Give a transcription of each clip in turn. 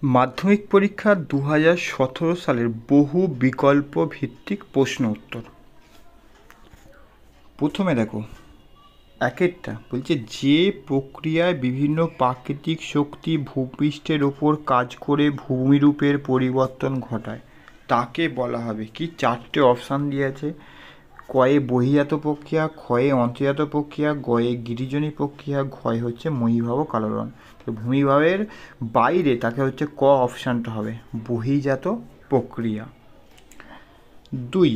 মাধ্যমিক পরীক্ষা 2017 সালের বহু বিকল্প ভিত্তিক প্রশ্ন উত্তর। প্রথমে দেখো একেরটা বলছে, যে প্রক্রিয়ায় বিভিন্ন প্রাকৃতিক শক্তি ভূপৃষ্ঠের ওপর কাজ করে ভূমিরূপের পরিবর্তন ঘটায় তাকে বলা হবে কি? চারটে অপশান দিয়ে আছে। কয়ে বহিজাত প্রক্রিয়া, ক্ষয়ে অন্তর্জাত প্রক্রিয়া, গয়ে গিরিজনী প্রক্রিয়া, ঘয়ে হচ্ছে মহীভাব ও কালরণ। তো ভূমিভাবের বাইরে তাকে হচ্ছে ক অপশানটা হবে বহিজাত প্রক্রিয়া। দুই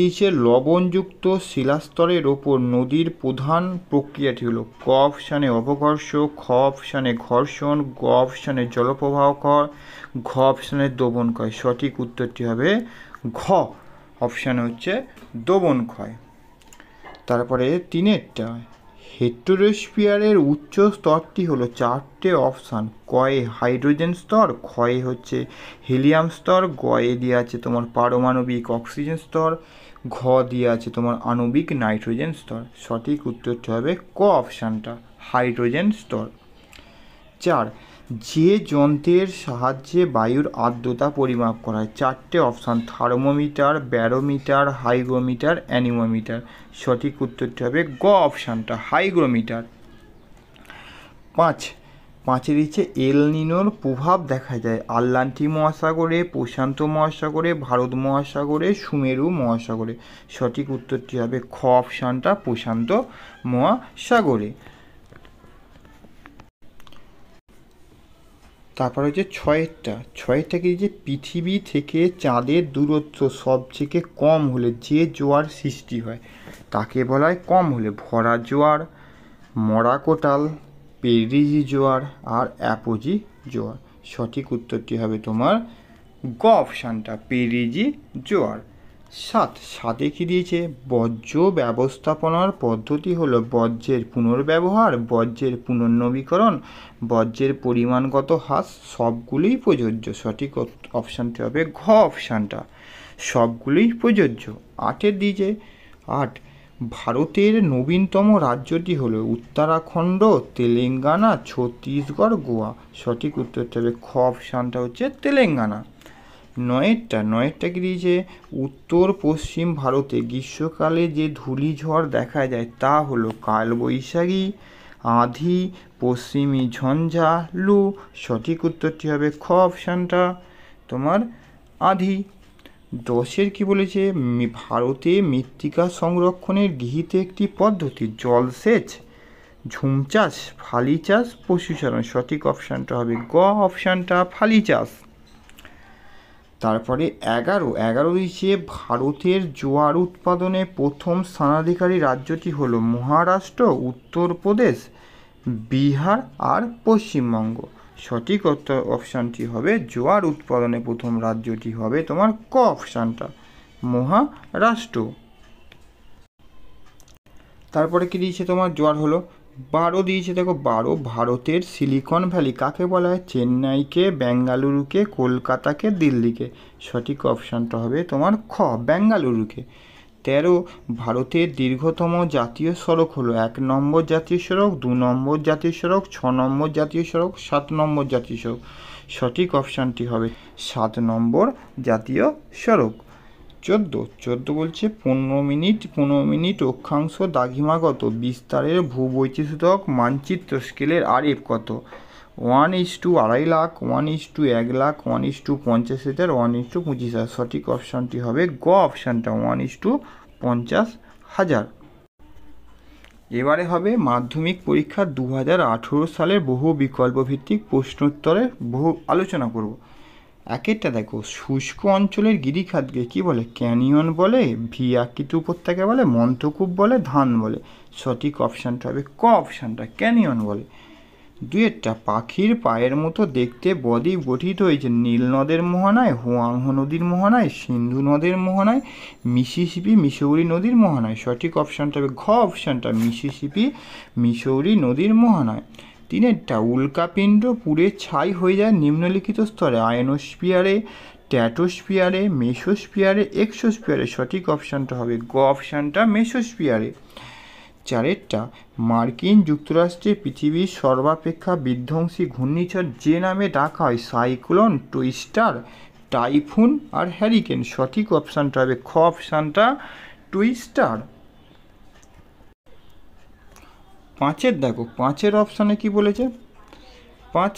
হচ্ছে লবণযুক্ত শিলাস্তরের ওপর নদীর প্রধান প্রক্রিয়াটি হলো ক অপশানে অপঘর্ষ, খ অপশানে ঘর্ষণ, গ অপশানে জলপ্রবাহ ক্ষয়, ঘ অপশানে দোবন ক্ষয়। সঠিক উত্তরটি হবে ঘ অপশানে হচ্ছে দোবন ক্ষয়। তারপরে তিনেরটা, হেটেরোস্ফিয়ারের উচ্চ স্তরটি হলো চারটে অপশান। কয়ে হাইড্রোজেন স্তর, ক্ষয়ে হচ্ছে হিলিয়াম স্তর, গয়ে দিয়ে আছে তোমার পারমাণবিক অক্সিজেন স্তর, ঘ দিয়ে আছে তোমার আণবিক নাইট্রোজেন স্তর। সঠিক উত্তরটি হবে ক অপশানটা হাইড্রোজেন স্তর। চার, যে যন্ত্রের সাহায্যে বায়ুর আর্দ্রতা পরিমাপ করা হয় চারটে option, thermometer, barometer, hygrometer, anemometer. সঠিক উত্তরটি হবে গ অপশানটা হাইগ্রোমিটার। পাঁচের হচ্ছে এল নিনোর প্রভাব দেখা যায় আটলান্টিক মহাসাগরে, প্রশান্ত মহাসাগরে, ভারত মহাসাগরে, সুমেরু মহাসাগরে। সঠিক উত্তরটি হবে খ অপশানটা প্রশান্ত মহাসাগরে। তারপর হচ্ছে ছয়েরটা কি, যে পৃথিবী থেকে চাঁদের দূরত্ব সবথেকে কম হলে যে জোয়ার সৃষ্টি হয় তাকে বলা হয় কম হলে ভরা জোয়ার, মরাকোটাল, পেরিজি জোয়ার আর অ্যাপোজি জোয়ার। সঠিক উত্তরটি হবে তোমার গ অপশানটা পেরিজি জোয়ার। সাতে কি দিয়েছে, বর্জ্য ব্যবস্থাপনার পদ্ধতি হলো বর্জ্যের পুনর্ব্যবহার, বর্জ্যের পুনর্নবীকরণ, বর্জ্যের পরিমাণগত হ্রাস, সবগুলোই প্রযোজ্য। সঠিক অপশানটি হবে ঘ অপশানটা সবগুলোই প্রযোজ্য। দিয়েছে ভারতের নবীনতম রাজ্যটি হলো উত্তরাখণ্ড, তেলেঙ্গানা, ছত্তিশগড়, গোয়া। সঠিক উত্তরটি হবে খ অপশানটা হচ্ছে তেলেঙ্গানা। নয়েরটা কি দিয়েছে, উত্তর পশ্চিম ভারতে গ্রীষ্মকালে যে ধূলিঝড় দেখা যায় তা হলো কালবৈশাখী, আঁধি, পশ্চিমী ঝঞ্ঝা, লু। সঠিক উত্তরটি হবে খ অপশানটা তোমার আঁধি। কি বলেছে, ভারতে মৃত্তিকা সংরক্ষণের গৃহীত একটি পদ্ধতি জলসেচ, ঝুম চাষ, ফালি চাষ, পশুচারণ। সঠিক অপশানটা হবে গ অপশানটা ফালি চাষ। তারপরে 11 দিচ্ছে ভারতের জোয়ার উৎপাদনে প্রথম স্থানাধিকারী রাজ্যটি হলো মহারাষ্ট্র, উত্তরপ্রদেশ, বিহার আর পশ্চিমবঙ্গ। সঠিক অপশানটি হবে জোয়ার উৎপাদনে প্রথম রাজ্যটি হবে তোমার ক অপশানটা মহারাষ্ট্র। তারপরে কি দিয়েছে তোমার জোয়ার হলো 12 দিয়েছে। দেখো 12, ভারতের সিলিকন ভ্যালি কাকে বলা হয়? চেন্নাইকে, বেঙ্গালুরুকে, কলকাতাকে, দিল্লিকে। সঠিক অপশানটা হবে তোমার খ বেঙ্গালুরুকে। 13, ভারতের দীর্ঘতম জাতীয় সড়ক হলো 1 নম্বর জাতীয় সড়ক, 2 নম্বর জাতীয় সড়ক, 6 নম্বর জাতীয় সড়ক, 7 নম্বর জাতীয় সড়ক। সঠিক অপশানটি হবে 7 নম্বর জাতীয় সড়ক। 14 বলছে 15 মিনিট অক্ষাংশ দ্রাঘিমাগত বিস্তারের ভূবৈচিত্র্যক মানচিত্র স্কেলের RF কত? 1:2.5 লাখ, 1:1 লাখ, 1:50,000, 1:25,000। সঠিক অপশানটি হবে গ অপশানটা 1:50,000। এবারে হবে মাধ্যমিক পরীক্ষা 2018 সালের বহু বিকল্প ভিত্তিক প্রশ্নোত্তরের বহু আলোচনা করব। একেরটা দেখো, শুষ্ক অঞ্চলের গিরিখাতকে কি বলে? ক্যানিয়ন বলে, ভি আকৃতি উপত্যকা বলে, মন্থকূপ বলে, ধান বলে। সঠিক অপশানটা হবে ক অপশানটা ক্যানিয়ন বলে। 2, পাখির পায়ের মতো দেখতে বদ্বীপ গঠিত হয়েছে নীল নদের মোহনায়, হুয়াংহো নদীর মোহনায়, সিন্ধু নদের মোহনায়, মিসিসিপি মিসৌরি নদীর মোহনায়। সঠিক অপশানটা হবে ঘ অপশানটা মিসিসিপি মিসৌরি নদীর মোহনায়। 3, উল্কাপিণ্ড পুড়ে ছাই হয়ে যায় নিম্নলিখিত স্তরে আয়নোস্ফিয়ারে, স্ট্র্যাটোস্ফিয়ারে, মেসোস্ফিয়ারে, এক্সোস্ফিয়ারে। সঠিক অপশানটা হবে গ অপশানটা মেসোস্ফিয়ারে। চারেরটা মার্কিন যুক্তরাষ্ট্রে পৃথিবীর সর্বাপেক্ষা বিধ্বংসী ঘূর্ণিঝড় যে নামে ডাকা হয় সাইক্লোন, টুইস্টার, টাইফুন আর হ্যারিকেন। সঠিক অপশানটা হবে খ অপশানটা টুইস্টার। পাঁচের দেখো, পাঁচের অপশানে কি বলেছে? পাঁচ,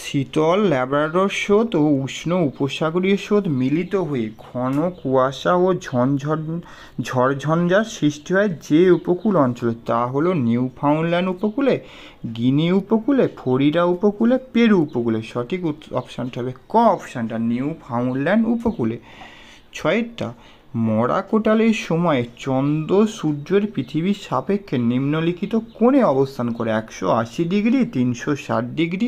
শীতল ল্যাব্রাডর স্রোত ও উষ্ণ উপসাগরীয় স্রোত মিলিত হয়ে ঘন কুয়াশা ও ঝড়ঝঞ্ঝার সৃষ্টি হয় যে উপকূল অঞ্চলে, তা হলো নিউফাউন্ডল্যান্ড উপকূলে, গিনি উপকূলে, ফ্লোরিডা উপকূলে, পেরু উপকূলে। সঠিক অপশানটা হবে ক অপশানটা নিউফাউন্ডল্যান্ড উপকূলে। ছয়েরটা মরা কোটালের সময় চন্দ্র সূর্যের পৃথিবীর সাপেক্ষে নিম্নলিখিত কোণে অবস্থান করে? 180 ডিগ্রি, 360 ডিগ্রি,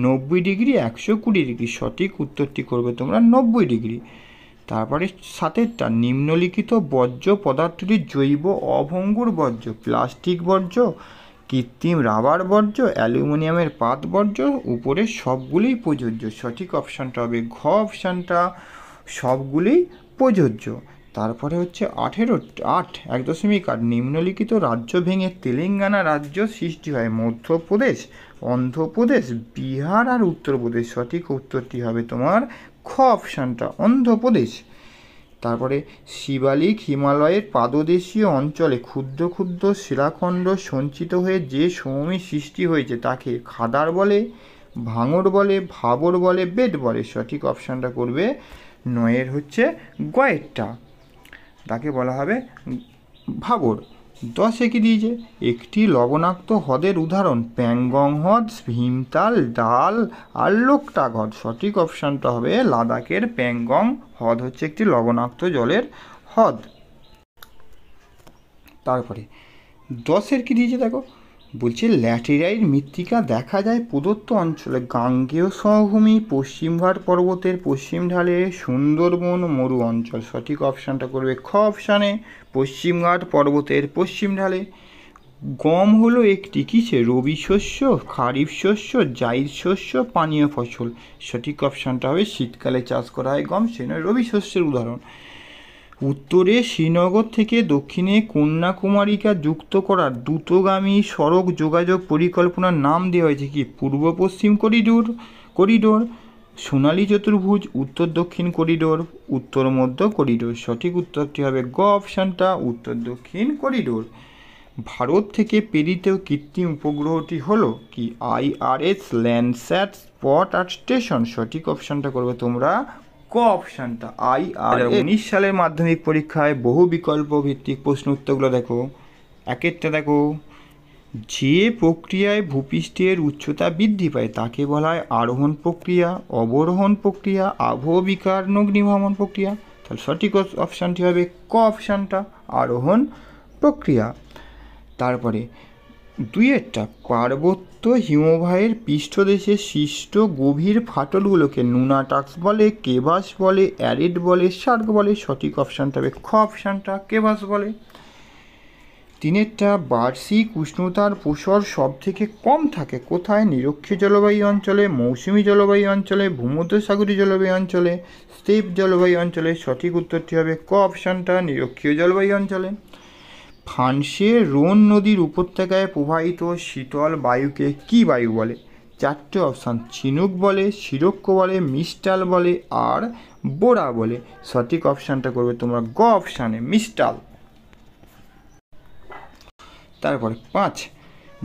90 ডিগ্রি, 120 ডিগ্রি। সঠিক উত্তরটি করবে তোমরা 90 ডিগ্রি। তারপরে সাতেরটা নিম্নলিখিত বর্জ্য পদার্থটি জৈব অভঙ্গুর বর্জ্য, প্লাস্টিক বর্জ্য, কৃত্রিম রাবার বর্জ্য, অ্যালুমিনিয়ামের পাত বর্জ্য, উপরে সবগুলিই প্রযোজ্য। সঠিক অপশানটা হবে ঘ অপশানটা সবগুলিই প্রযোজ্য। তারপরে হচ্ছে 1.8 নিম্নলিখিত রাজ্য ভেঙে তেলেঙ্গানা রাজ্য সৃষ্টি হয়? মধ্যপ্রদেশ, অন্ধ্রপ্রদেশ, বিহার আর উত্তরপ্রদেশ। সঠিক উত্তরটি হবে তোমার খ অপশানটা অন্ধ্রপ্রদেশ। তারপরে শিবালিক হিমালয়ের পাদদেশীয় অঞ্চলে ক্ষুদ্র ক্ষুদ্র শিলাখণ্ড সঞ্চিত হয়ে যে সমভূমি সৃষ্টি হয়েছে তাকে খাদার বলে, ভাঙড় বলে, ভাবর বলে, বেদ বলে। সঠিক অপশানটা করবে নয়ের হচ্ছে গয়েরটা, তাকে বলা হবে ভাবর। 10 কি দিয়েছে? একটি লবণাক্ত হ্রদের উদাহরণ প্যাংগং হ্রদ, ভীমতাল, ডাল আর লোকটাক হ্রদ। সঠিক অপশানটা হবে লাদাখের প্যাংগং হ্রদ হচ্ছে একটি লবণাক্ত জলের হ্রদ। তারপরে 10 কি দিয়েছে দেখো, বলছে ল্যাটেরাইট মৃত্তিকা দেখা যায় প্রদত্ত অঞ্চলে গাঙ্গেয় সমভূমি, পশ্চিমঘাট পর্বতের পশ্চিম ঢালে, সুন্দরবন মরু অঞ্চল। সঠিক অপশানটা করবে খ অপশানে পশ্চিমঘাট পর্বতের পশ্চিম ঢালে। গম হলো একটি কিসে রবি শস্য, খারিফ শস্য, জাইদ শস্য, পানীয় ফসল। সঠিক অপশানটা হবে শীতকালে চাষ করা হয় গম, সে নয় রবি শস্যের উদাহরণ। উত্তরে শ্রীনগর থেকে দক্ষিণে কন্যাকুমারিকা যুক্ত করার দ্রুতগামী সড়ক যোগাযোগ পরিকল্পনার নাম দেওয়া হয়েছে কি? পূর্ব পশ্চিম করিডোর, সোনালী চতুর্ভুজ, উত্তর দক্ষিণ করিডোর, উত্তর মধ্য করিডোর। সঠিক উত্তরটি হবে গ অপশানটা উত্তর দক্ষিণ করিডোর। ভারত থেকে প্রেরিত কৃত্রিম উপগ্রহটি হলো কি? IRS ল্যান্ডস্যাট স্পট আর স্টেশন। সঠিক অপশানটা করবে তোমরা ক অপশানটা IRS। 19 সালের মাধ্যমিক পরীক্ষায় বহু বিকল্প ভিত্তিক প্রশ্ন উত্তরগুলো দেখো। একেরটা দেখো, যে প্রক্রিয়ায় ভূপৃষ্ঠের উচ্চতা বৃদ্ধি পায় তাকে বলা হয় আরোহণ প্রক্রিয়া, অবরোহণ প্রক্রিয়া, আবহবিকার, অগ্নিভ্রমণ প্রক্রিয়া। তাহলে সঠিক অপশানটি হবে ক অপশানটা আরোহণ প্রক্রিয়া। তারপরে 2 পার্বত্য হিমবাহের পৃষ্ঠদেশে সৃষ্ট গভীর ফাটলগুলোকে নুনাটাক্স বলে, কেভাস বলে, অ্যারিড বলে, শার্ক বলে। সঠিক অপশানটা হবে খ অপশানটা কেভাস বলে। 3 বার্ষিক উষ্ণতার প্রসার সব থেকে কম থাকে কোথায়? নিরক্ষীয় জলবায়ু অঞ্চলে, মৌসুমী জলবায়ু অঞ্চলে, ভূমধ্যসাগরীয় জলবায়ু অঞ্চলে, স্টেপ জলবায়ু অঞ্চলে। সঠিক উত্তরটি হবে ক অপশানটা নিরক্ষীয় জলবায়ু অঞ্চলে। ফ্রান্সের রোন নদীর উপত্যকায় প্রবাহিত শীতল বায়ুকে কি বায়ু বলে? 4টে অপশান, চিনুক বলে, সিরক্ষ বলে, মিস্টাল বলে আর বোরা বলে। সঠিক অপশানটা করবে তোমরা গ অপশানে মিস্টাল। তারপরে 5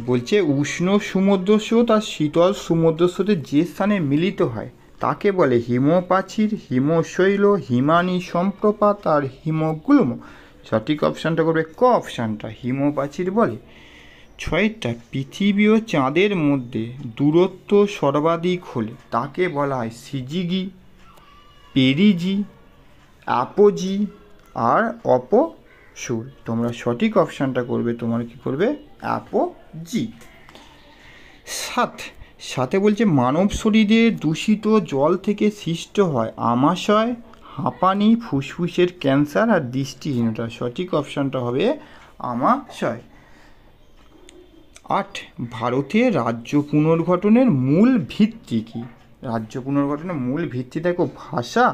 বলছে উষ্ণ সমুদ্র স্রোত আর শীতল সমুদ্র স্রোতে যে স্থানে মিলিত হয় তাকে বলে হিমপ্রাচীর, হিমশৈল, হিমানী সম্প্রপাত আর হিমগুল্ম। সঠিক অপশানটা করবে ক অপশানটা হিমপ্রাচীর বলে। 6 পৃথিবী ও চাঁদের মধ্যে দূরত্ব সর্বাধিক হলে তাকে বলা হয় সিজিগি, পেরিজি, অ্যাপোজি আর অপসুর। তোমরা সঠিক অপশানটা করবে, তোমার কি করবে অ্যাপোজি। 7 বলছে মানব শরীরে দূষিত জল থেকে সৃষ্ট হয় আমাশয়, হাঁপানি, ফুসফুসের ক্যান্সার আর দৃষ্টিহীনতা। সঠিক অপশানটা হবে আমাশয়। 8 ভারতের রাজ্য পুনর্গঠনের মূল ভিত্তি কী? রাজ্য পুনর্গঠনের মূল ভিত্তি দেখো ভাষা,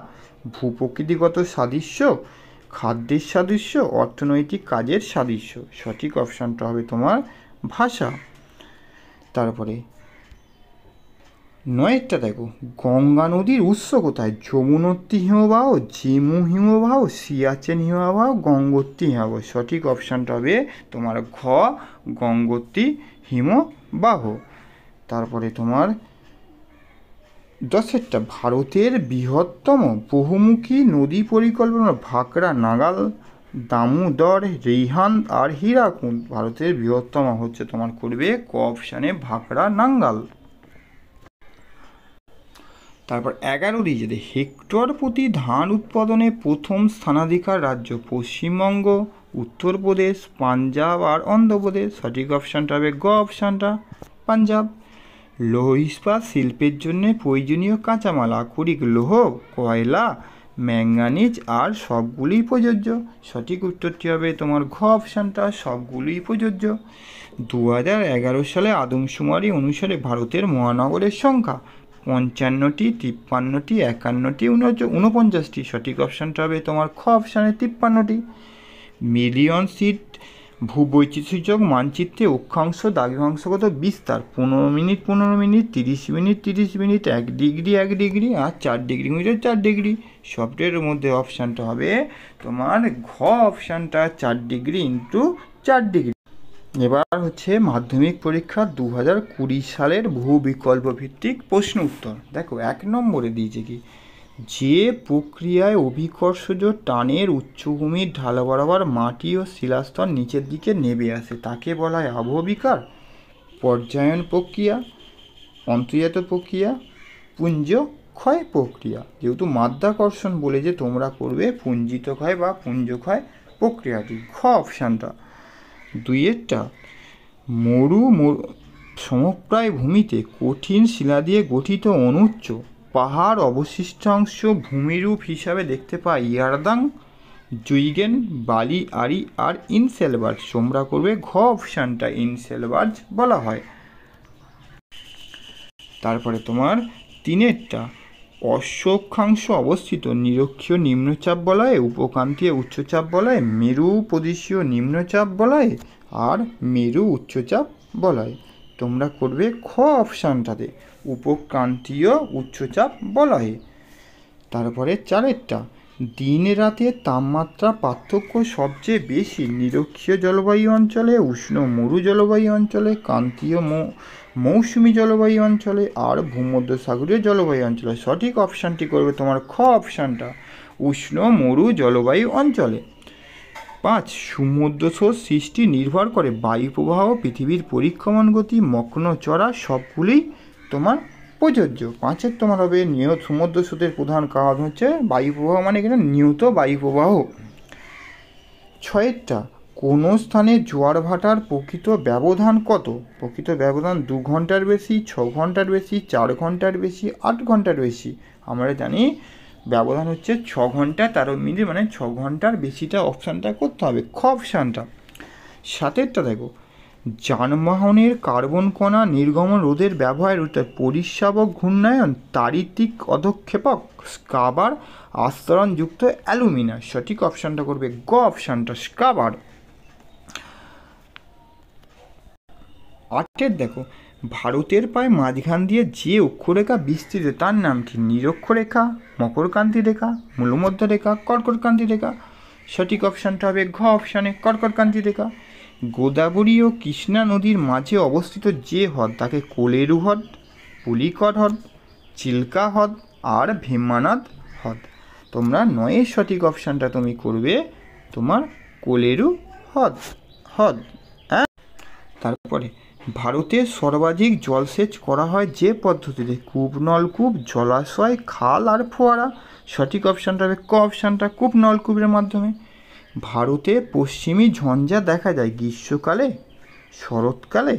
ভূপ্রকৃতিগত সাদৃশ্য, খাদ্যের সাদৃশ্য, অর্থনৈতিক কাজের সাদৃশ্য। সঠিক অপশানটা হবে তোমার ভাষা। তারপরে 9টা দেখো, গঙ্গা নদীর উৎস কোথায়? যমুনোত্রী হিমবাহ, জিমু হিমবাহ, সিয়াচেন হিমবাহ, গঙ্গোত্রী হিমবাহ। সঠিক অপশানটা হবে তোমার ঘ, গঙ্গোত্রী হিমবাহ। তারপরে তোমার 10টা, ভারতের বৃহত্তম বহুমুখী নদী পরিকল্পনা ভাকরা, নাগাল, দামোদর, রিহান্দ আর হীরাকুদ। ভারতের বৃহত্তম হচ্ছে তোমার করবে ক অপশানে ভাকরা, নাঙ্গাল। তারপর 11 দিয়ে যেতে, হেক্টর প্রতি ধান উৎপাদনে প্রথম স্থানাধিকার রাজ্য পশ্চিমবঙ্গ, উত্তরপ্রদেশ, পাঞ্জাব আর অন্ধ্রপ্রদেশ। সঠিক অপশানটা হবে গ অপশানটা পাঞ্জাব। লৌহ ইস্পাত শিল্পের জন্য প্রয়োজনীয় কাঁচামাল আকরিক লৌহ, কয়লা, ম্যাঙ্গানিজ আর সবগুলিই প্রযোজ্য। সঠিক উত্তরটি হবে তোমার ঘ অপশানটা সবগুলিই প্রযোজ্য। 2011 সালে আদমশুমারি অনুসারে ভারতের মহানগরের সংখ্যা 55টি, 53টি, 51টি, 49টি। সঠিক অপশানটা হবে তোমার খ অপশানে 53টি। মিলিয়ন সিট ভূবৈচিত্র্যসূচক মানচিত্রে অক্ষাংশ দ্রাঘিমাংশগত বিস্তার 15 minute 15 minute, 30 minute 30 minute, 1 degree 1 degree আর 4 ডিগ্রি মিটার 4 ডিগ্রি। সবটার মধ্যে অপশানটা হবে তোমার ঘ অপশানটা 4 ডিগ্রি ইন্টু 4 ডিগ্রি। এবার হচ্ছে মাধ্যমিক পরীক্ষা 2020 সালের বহু বিকল্প ভিত্তিক প্রশ্ন উত্তর। দেখো 1 নম্বরে দিয়েছে কি, যে প্রক্রিয়ায় অভিকর্ষজ টানের উচ্চভূমির ঢাল বরাবর মাটি ও শিলাস্তর নিচের দিকে নেমে আসে তাকে বলা হয় আবহবিকার, পর্যায়ন প্রক্রিয়া, অন্তর্জাত প্রক্রিয়া, পুঞ্জ ক্ষয় প্রক্রিয়া। যেহেতু মাধ্যাকর্ষণ বলে যে তোমরা করবে পুঞ্জিত ক্ষয় বা পুঞ্জ ক্ষয় প্রক্রিয়াটি। খ অপশানটা। 2 মরু সমপ্রায় ভূমিতে কঠিন শিলা দিয়ে গঠিত অনুচ্চ পাহাড় অবশিষ্টাংশ ভূমিরূপ হিসাবে দেখতে পাই ইয়ারদাং, জুইগেন, বালি আরি আর ইনসেলবার্জ। তোমরা করবে ঘ অপশানটা ইনসেলবার্জ বলা হয়। তারপরে তোমার 3টা, অশ্বক্ষাংশ অবস্থিত নিরক্ষীয় নিম্নচাপ বলয়ে, উপক্রান্তীয় উচ্চচাপ বলয়ে, মেরু প্রদেশীয় নিম্নচাপ বলয়ে আর মেরু উচ্চচাপ বলয়। তোমরা করবে খ অপশানটাতে উপক্রান্তীয় উচ্চচাপ বলয়ে। তারপরে 4টা, দিন রাতের তাপমাত্রা পার্থক্য সবচেয়ে বেশি নিরক্ষীয় জলবায়ু অঞ্চলে, উষ্ণ মরু জলবায়ু অঞ্চলে, ক্রান্তীয় মৌসুমী জলবায়ু অঞ্চলে আর ভূমধ্যসাগরীয় জলবায়ু অঞ্চলে। সঠিক অপশানটি করবে তোমার খ অপশানটা উষ্ণ মরু জলবায়ু অঞ্চলে। 5, সমুদ্রস্রোত সৃষ্টি নির্ভর করে বায়ু প্রবাহ, পৃথিবীর পরিক্রমণ গতি, মগ্ন চড়া সবগুলি তোমার প্রযোজ্য। 5 তোমার হবে নিয়ত সমুদ্র স্রোতের প্রধান কারণ হচ্ছে বায়ু প্রবাহ, মানে এখানে নিয়ত বায়ু প্রবাহ। 6টা, কোনো স্থানে জোয়ার ভাটার প্রকৃত ব্যবধান কত? প্রকৃত ব্যবধান 2 ঘন্টার বেশি, 6 ঘন্টার বেশি, 4 ঘন্টার বেশি, 8 ঘন্টার বেশি। আমরা জানি ব্যবধান হচ্ছে 6 ঘন্টা 13 মিনিট, মানে 6 ঘন্টার বেশিটা অপশানটা করতে হবে খ অপশানটা। 7টা দেখো, যানবাহনের কার্বন কণা নির্গমন রোধের ব্যবহারের উত্তর পরিশ্রাবক ঘূর্ণায়ন, তারিতিক অধক্ষেপক, স্কাবার, আস্তরণযুক্ত অ্যালুমিনা। সঠিক অপশানটা করবে গ অপশানটা স্কাবার। 8 দেখো, ভারতের প্রায় মাঝখান দিয়ে যে অক্ষরেখা বিস্তৃত তার নাম কি? নিরক্ষরেখা, মকরকান্তি রেখা, মূলমধ্য রেখা, কর্কটক্রান্তি রেখা। সঠিক অপশানটা হবে ঘ অপশানে কর্কটক্রান্তি রেখা। গোদাবরী ও কৃষ্ণা নদীর মাঝে অবস্থিত যে হ্রদ তাকে কোলেরু হ্রদ, পুলিকট হ্রদ, চিল্কা হ্রদ আর ভীমানাথ হ্রদ। তোমরা 9 সঠিক অপশানটা তুমি করবে তোমার কোলেরু হ্রদ। হ্যাঁ। তারপরে ভারতের সর্বাধিক জলসেচ করা হয় যে পদ্ধতিতে? কূপ, নলকূপ, জলাশয়, খাল আর ফোয়ারা। সঠিক অপশানটা হবে ক অপশানটা কূপ নলকূপের মাধ্যমে। ভারতে পশ্চিমী ঝঞ্ঝা দেখা যায় গ্রীষ্মকালে, শরৎকালে,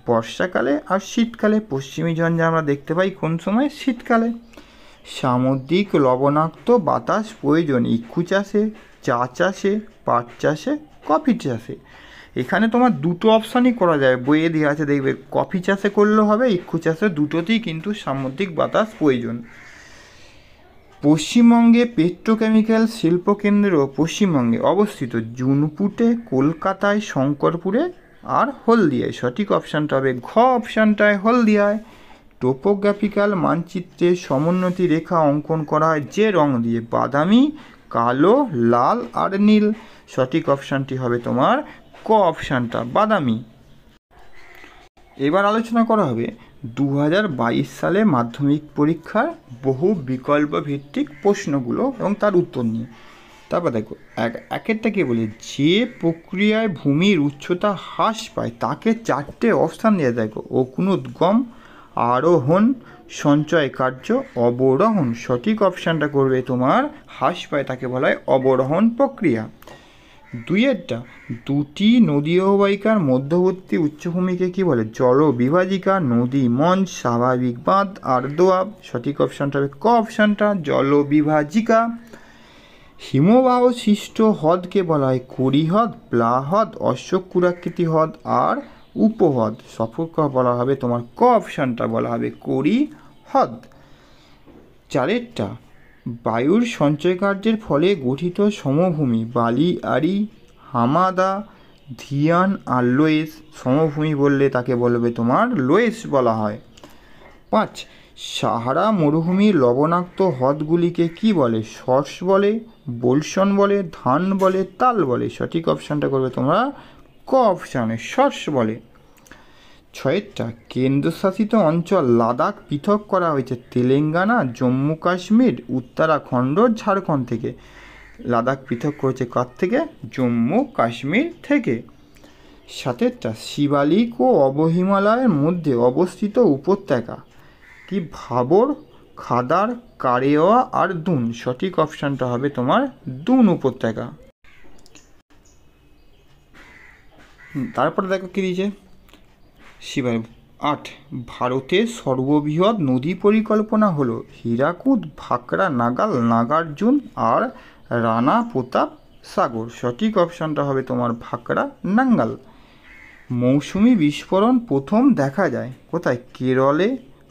বর্ষাকালে আর শীতকালে। পশ্চিমী ঝঞ্ঝা আমরা দেখতে পাই কোন সময়? শীতকালে। সামুদ্রিক লবণাক্ত বাতাস প্রয়োজন ইক্ষু চাষে, চা চাষে, পাট চাষে, কফি চাষে। এখানে তোমার 2টো অপশানই করা যায়, বইয়ে দেওয়া আছে দেখবে, কফি চাষে করলেও হবে, ইক্ষু চাষে, দুটোতেই কিন্তু সামুদ্রিক বাতাস প্রয়োজন। পশ্চিমবঙ্গে পেট্রোকেমিক্যাল শিল্পকেন্দ্র পশ্চিমবঙ্গে অবস্থিত জুনপুটে, কলকাতায়, শঙ্করপুরে আর হলদিয়ায়। সঠিক অপশানটা হবে ঘ অপশানটায় হলদিয়ায়। টোপোগ্রাফিক্যাল মানচিত্রে সমোন্নতি রেখা অঙ্কন করা হয় যে রং দিয়ে? বাদামি, কালো, লাল আর নীল। সঠিক অপশানটি হবে তোমার ক অপশানটা বাদামি। এবার আলোচনা করা হবে 2022 সালে মাধ্যমিক পরীক্ষার বহু বিকল্প ভিত্তিক প্রশ্নগুলো এবং তার উত্তর নিয়ে। তারপর দেখো একেরটা কি বলে, যে প্রক্রিয়ায় ভূমির উচ্চতা হ্রাস পায় তাকে 4টে অপশান দিয়ে দেখো: অগ্নুদ্গম, আরোহণ, সঞ্চয় কার্য, অবরোহণ। সঠিক অপশানটা করবে তোমার হ্রাস পায় তাকে বলা হয় অবরোহণ প্রক্রিয়া। দুইয়েরটা, দুটি নদী অববাহিকার মধ্যবর্তী উচ্চভূমিকে কি বলে? জলবিভাজিকা, নদী মঞ্চ, স্বাভাবিক বাঁধ আর দোয়াব। সঠিক অপশানটা হবে ক অপশানটা জলবিভাজিকা। হিমবাহ সৃষ্ট হ্রদকে বলা হয় করি হ্রদ, প্লা হ্রদ, অশ্বক্ষুরাকৃতি হ্রদ আর উপহ্রদ। সফলকে বলা হবে তোমার ক অপশানটা বলা হবে করি হ্রদ। চারেরটা, বায়ুর সঞ্চয় কার্যের ফলে গঠিত সমভূমি বালি আরি, হামাদা, ধিয়ান আর লোয়েস। সমভূমি বললে তাকে বলবে তোমার লোয়েস বলা হয়। 5, সাহারা মরুভূমির লবণাক্ত হ্রদগুলিকে কি বলে? সর্স বলে, বোলসন বলে, ধান বলে, তাল বলে। সঠিক অপশানটা করবে তোমরা ক অপশানে সর্স বলে। 6, কেন্দ্রশাসিত অঞ্চল লাদাখ পৃথক করা হয়েছে তেলেঙ্গানা, জম্মু কাশ্মীর, উত্তরাখণ্ড, ঝাড়খণ্ড থেকে। লাদাখ পৃথক করেছে কার থেকে? জম্মু কাশ্মীর থেকে। 7, শিবালিক ও অবহিমালয়ের মধ্যে অবস্থিত উপত্যকা কি? ভাবর, খাদার, কারেওয়া আর দুন। সঠিক অপশানটা হবে তোমার দুন উপত্যকা। তারপরে দেখো কি দিয়েছে শিবাই। 8, ভারতের সর্ববৃহৎ নদী পরিকল্পনা হলো হীরাকুদ, ভাকরা, নাগাল, নাগার্জুন আর রানা প্রতাপ সাগর। সঠিক অপশানটা হবে তোমার ভাকরা নাঙ্গাল। মৌসুমি বিস্ফোরণ প্রথম দেখা যায় কোথায়? কেরলে,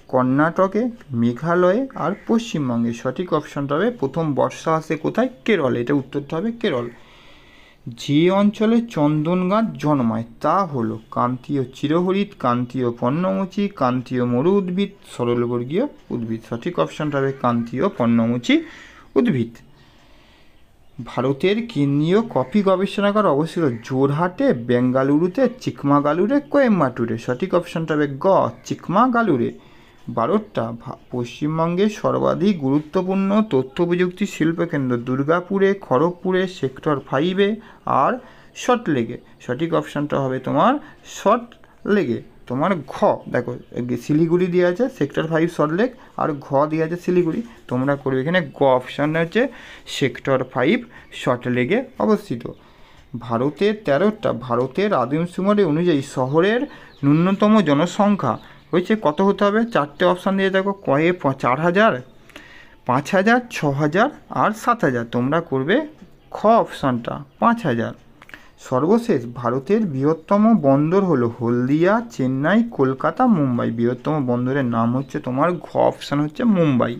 কর্ণাটকে, মেঘালয়ে আর পশ্চিমবঙ্গে। সঠিক অপশানটা হবে প্রথম বর্ষা আসে কোথায়? কেরলে। এটা উত্তরটা হবে কেরল। যে অঞ্চলে চন্দন গাছ জন্মায় তা হলো ক্রান্তীয় চিরহরিৎ, ক্রান্তীয় পর্ণমোচী, ক্রান্তীয় মরু উদ্ভিদ, সরলবর্গীয় উদ্ভিদ। সঠিক অপশানটা হবে ক্রান্তীয় পর্ণমোচী উদ্ভিদ। ভারতের কেন্দ্রীয় কফি গবেষণাগার অবস্থিত জোরহাটে, বেঙ্গালুরুতে, চিকমাগালুরে, কোয়েম্বাটুরে। সঠিক অপশানটা হবে গ চিকমাগালুরে। 12, পশ্চিমবঙ্গের সর্বাধিক গুরুত্বপূর্ণ তথ্য প্রযুক্তি শিল্পকেন্দ্র দুর্গাপুরে, খড়গপুরে, সেক্টর 5-এ আর সল্টলেকে। সঠিক অপশানটা হবে তোমার সল্টলেকে। তোমার ঘ দেখো শিলিগুড়ি দেওয়া আছে সেক্টর 5 সল্টলেক আর ঘ দেওয়া আছে শিলিগুড়ি। তোমরা করবে এখানে গ অপশান হচ্ছে সেক্টর 5 সল্টলেকে অবস্থিত। ভারতের আদমশুমারি অনুযায়ী শহরের ন্যূনতম জনসংখ্যা হয়েছে কত হতে হবে? 4টে অপশান দিয়ে দেখো কয়ে 4,000, 5,000, 6,000 আর 7,000। তোমরা করবে খ অপশানটা 5,000। সর্বশেষ, ভারতের বৃহত্তম বন্দর হলো হলদিয়া, চেন্নাই, কলকাতা, মুম্বাই। বৃহত্তম বন্দরের নাম হচ্ছে তোমার ঘ অপশান হচ্ছে মুম্বাই।